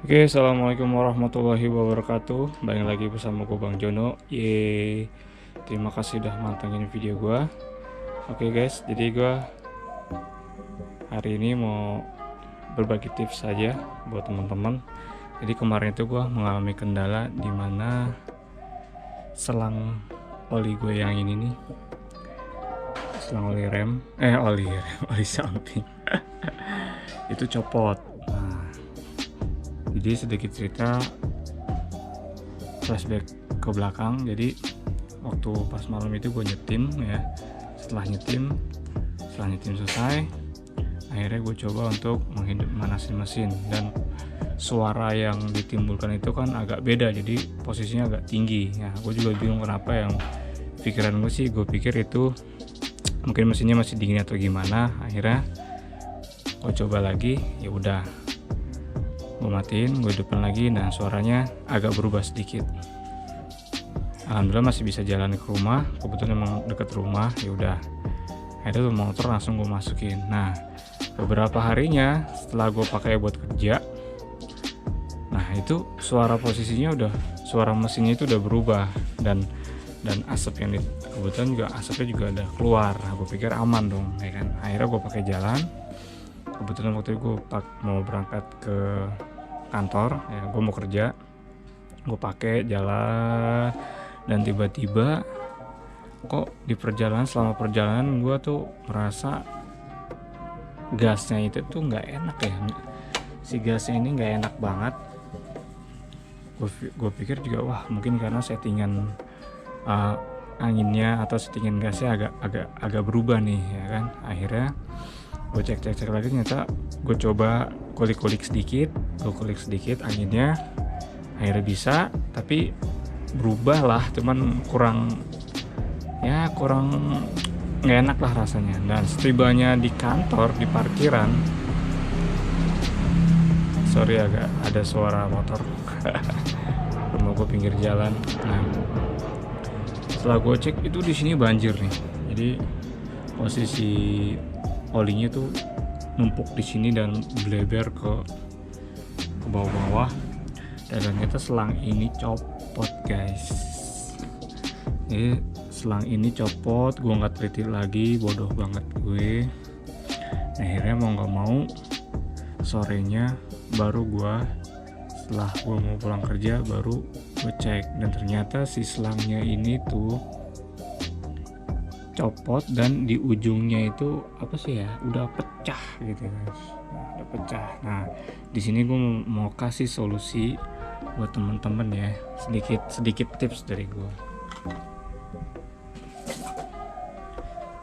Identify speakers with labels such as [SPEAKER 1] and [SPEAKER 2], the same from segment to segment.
[SPEAKER 1] Oke, assalamualaikum warahmatullahi wabarakatuh. Balik lagi bersama gue Bang Jono. Terima kasih udah mantengin video gue. Oke guys, jadi gue hari ini mau berbagi tips saja buat teman-teman. Jadi kemarin itu gue mengalami kendala di mana selang oli gue yang ini nih, selang oli rem, oli samping itu copot. Jadi sedikit cerita flashback ke belakang. Jadi waktu pas malam itu gue nyetim ya. Setelah nyetim selesai, akhirnya gue coba untuk manasin mesin, dan suara yang ditimbulkan itu kan agak beda, jadi posisinya agak tinggi. Ya, gue juga bingung kenapa. Yang pikiran gue sih, gue pikir itu mungkin mesinnya masih dingin atau gimana. Akhirnya gue coba lagi, ya udah gue matiin, gue hidupin lagi. Nah, suaranya agak berubah sedikit. Alhamdulillah masih bisa jalan ke rumah, kebetulan emang deket rumah. Ya udah, akhirnya tuh motor langsung gue masukin. Nah, beberapa harinya setelah gue pakai buat kerja, nah itu suara mesinnya itu udah berubah, dan asap yang kebetulan juga asapnya juga ada keluar. Nah, gue pikir aman dong, ya kan. Akhirnya gue pakai jalan. Kebetulan waktu itu gue mau berangkat ke kantor, ya gue mau kerja, gue pakai jalan, dan tiba-tiba kok selama perjalanan gue tuh merasa gasnya itu tuh nggak enak ya. Si gasnya ini nggak enak banget. Gue pikir juga, wah mungkin karena settingan anginnya atau settingan gasnya agak berubah nih, ya kan. Akhirnya gue cek lagi, ternyata gue coba kulik sedikit anginnya, akhirnya bisa, tapi berubah lah, cuman kurang nggak enak lah rasanya. Dan setibanya di kantor, di parkiran, sorry agak ada suara motor mau gue pinggir jalan. Nah, setelah gue cek itu di sini banjir nih, jadi posisi olinya tuh numpuk di sini dan bleber ke bawah-bawah. Dan ternyata selang ini copot guys. Jadi selang ini copot, gue nggak teliti lagi, bodoh banget gue. Akhirnya mau nggak mau sorenya setelah gue mau pulang kerja baru gue cek, dan ternyata si selangnya ini tuh copot, dan di ujungnya itu udah pecah gitu guys. Udah pecah. Nah, di sini gue mau kasih solusi buat temen-temen ya, sedikit tips dari gue.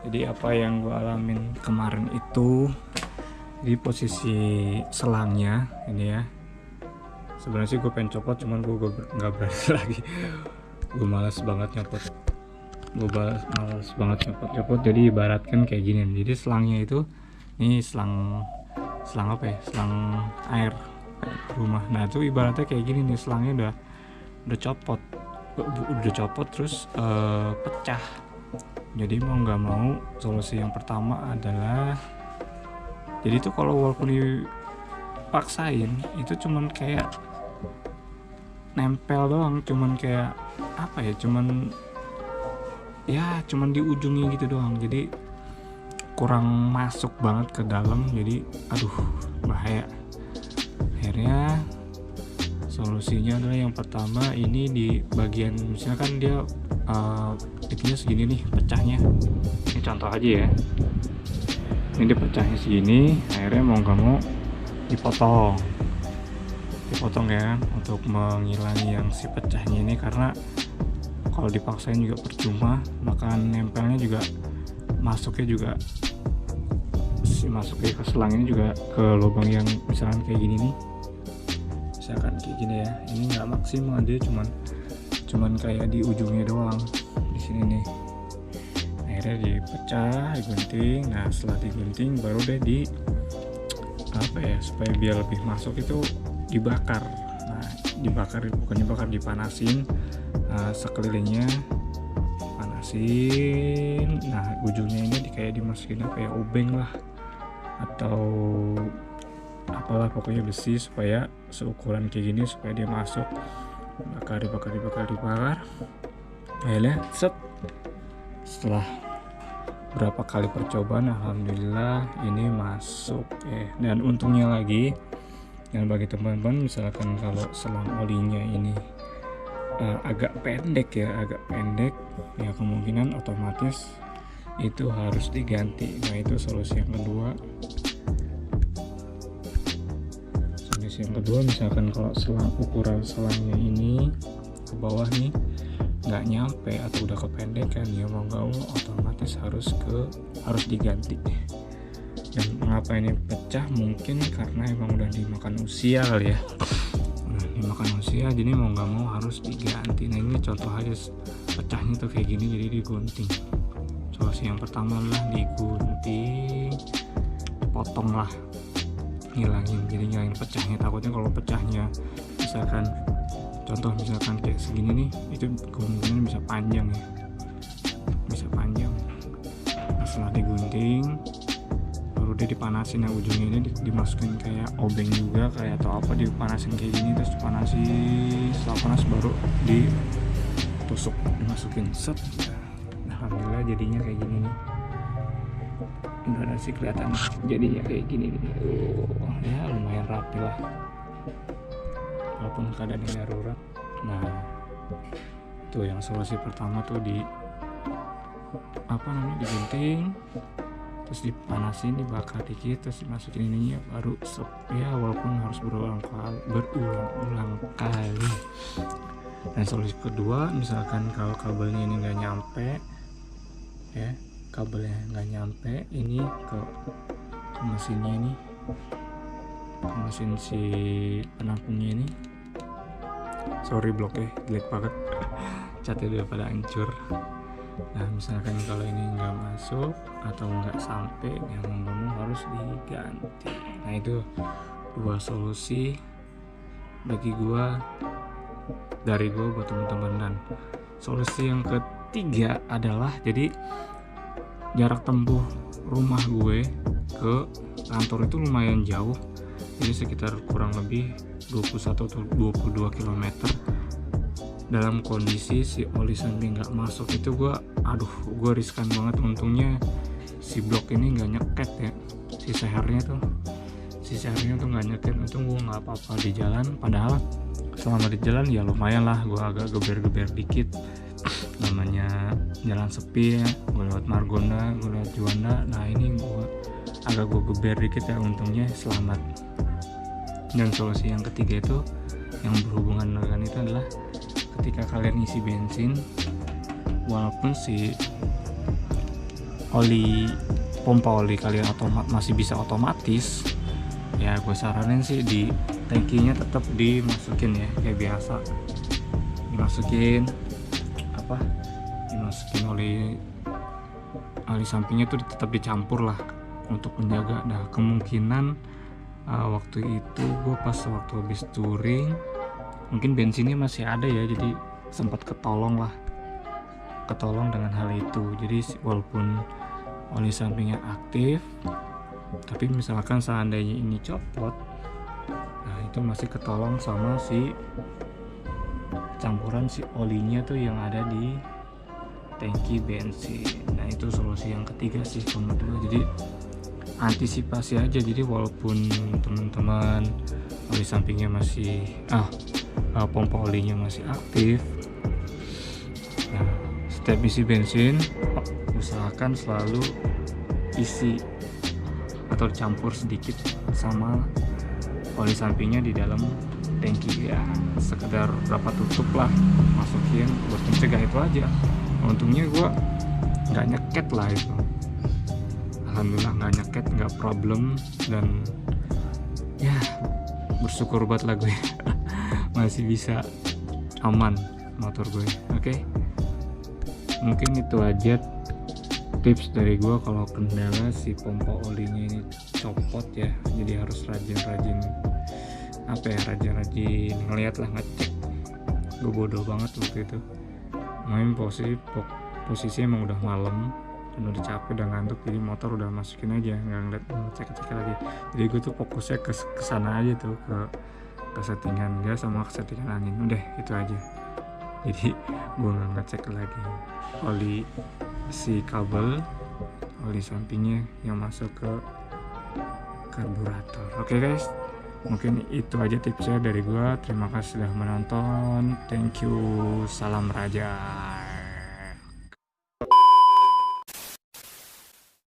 [SPEAKER 1] Jadi apa yang gue alamin kemarin itu, di posisi selangnya ini ya, sebenarnya sih gue pengen copot, cuman gue nggak berani lagi. Gue malas banget nyopot. Jadi ibaratkan kayak gini. Jadi selangnya itu, ini selang air rumah. Nah itu ibaratnya kayak gini nih, selangnya udah copot terus pecah. Jadi mau nggak mau, solusi yang pertama adalah, jadi itu kalau walaupun dipaksain itu cuman kayak nempel doang, cuman di ujungnya gitu doang, jadi kurang masuk banget ke dalam, jadi aduh bahaya. Akhirnya solusinya adalah yang pertama, ini di bagian misalkan dia itunya segini nih pecahnya, ini contoh aja ya, ini dia pecahnya segini. Akhirnya mau nggak mau dipotong ya kan, untuk menghilangi yang si pecahnya ini, karena kalau dipaksain juga percuma, bahkan nempelnya juga masuknya ke selang ini juga ke lubang yang misalkan kayak gini nih, ya, ini nggak maksimal, dia cuman kayak di ujungnya doang di sini nih. Akhirnya digunting. Nah setelah digunting baru deh supaya biar lebih masuk itu dibakar. Nah dipanasin, sekelilingnya panasin. Nah ujungnya ini kayak dimasukin obeng lah, atau apalah pokoknya besi supaya seukuran kayak gini supaya dia masuk. Dibakar. Akhirnya set, setelah berapa kali percobaan alhamdulillah ini masuk dan untungnya lagi, dan bagi teman-teman misalkan kalau selang olinya ini agak pendek ya kemungkinan otomatis itu harus diganti. Nah itu solusi yang kedua. Misalkan kalau ukuran selangnya ini ke bawah nih nggak nyampe atau udah kependekan, ya mau nggak mau otomatis harus diganti. Dan mengapa ini pecah? Mungkin karena emang udah dimakan usia kali ya. Dimakan usia jadi mau nggak mau harus diganti. Nah ini contoh aja pecahnya tuh kayak gini, jadi digunting. Solusi yang pertama adalah digunting, potong lah, ngilangin pecahnya. Takutnya kalau pecahnya misalkan kayak segini nih, itu kemungkinan bisa panjang. Nah, setelah digunting baru dia dipanasin, ujungnya ini dimasukin kayak obeng juga kayak atau apa, dipanasin kayak gini, terus dipanasin, setelah panas baru ditusuk, dimasukin set. Alhamdulillah jadinya kayak gini nih. Udah sih kelihatan jadinya kayak gini nih. Ya lumayan rapi lah walaupun keadaannya darurat. Nah itu yang solusi pertama tuh digunting, terus dipanasin, dibakar dikit, terus dimasukin ininya baru ya walaupun harus berulang kali. Dan solusi kedua, misalkan kalau kabelnya ini nggak nyampe ya, kabelnya nggak nyampe ini ke mesinnya ini, ke mesin si penampungnya ini. Sorry bloknya jelek banget, catnya udah pada hancur. Nah misalkan kalau ini nggak masuk atau nggak sampai, ya mau harus diganti. Nah itu dua solusi dari gua buat teman-teman. Dan solusi yang ketiga adalah, jadi jarak tempuh rumah gue ke kantor itu lumayan jauh, jadi sekitar kurang lebih 21-22 km. Dalam kondisi si oli samping nggak masuk itu gue riskan banget. Untungnya si blok ini nggak nyeket ya, si sehernya tuh nggak nyeket. Untung gue nggak apa-apa di jalan, padahal selama di jalan ya lumayan lah, gue agak geber-geber dikit, namanya jalan sepi ya. Gue lewat Margonda, gue lewat Juanda, nah ini gue geber dikit ya, untungnya selamat. Dan solusi yang ketiga itu yang berhubungan dengan itu adalah ketika kalian isi bensin, walaupun si pompa oli kalian masih bisa otomatis ya, gue saranin sih di tangkinya tetap dimasukin ya kayak biasa, dimasukin oli sampingnya tuh tetap dicampur lah untuk menjaga. Nah kemungkinan waktu itu gue pas waktu habis touring mungkin bensinnya masih ada ya, jadi sempat ketolong dengan hal itu. Jadi walaupun oli sampingnya aktif, tapi misalkan seandainya ini copot, nah itu masih ketolong sama si campuran si olinya tuh yang ada di tangki bensin. Nah itu solusi yang ketiga sih menurut gue. Jadi antisipasi aja, jadi walaupun teman-teman oli sampingnya masih pompa olinya masih aktif, nah setiap isi bensin usahakan selalu isi atau campur sedikit sama oli sampingnya di dalam tangki ya, sekedar berapa tutup lah masukin buat mencegah itu aja. Untungnya gue nggak nyeket lah itu, alhamdulillah nggak nyeket, nggak problem. Dan ya bersyukur banget lah gue masih bisa aman motor gue. Oke. Mungkin itu aja tips dari gue kalau kendala si pompa olinya ini copot ya, jadi harus rajin ngeliat lah, ngecek. Gue bodoh banget waktu itu main posisi emang udah malam, dan udah capek, udah ngantuk, jadi motor udah masukin aja, nggak ngeliat ngecek lagi. Jadi gue tuh fokusnya ke kesana aja tuh, ke settingan gas sama ke settingan angin, udah itu aja. Jadi gue nggak ngecek lagi oli si kabel, oli sampingnya yang masuk ke karburator. Oke guys, mungkin itu aja tipsnya dari gue. Terima kasih sudah menonton. Thank you. Salam Raja.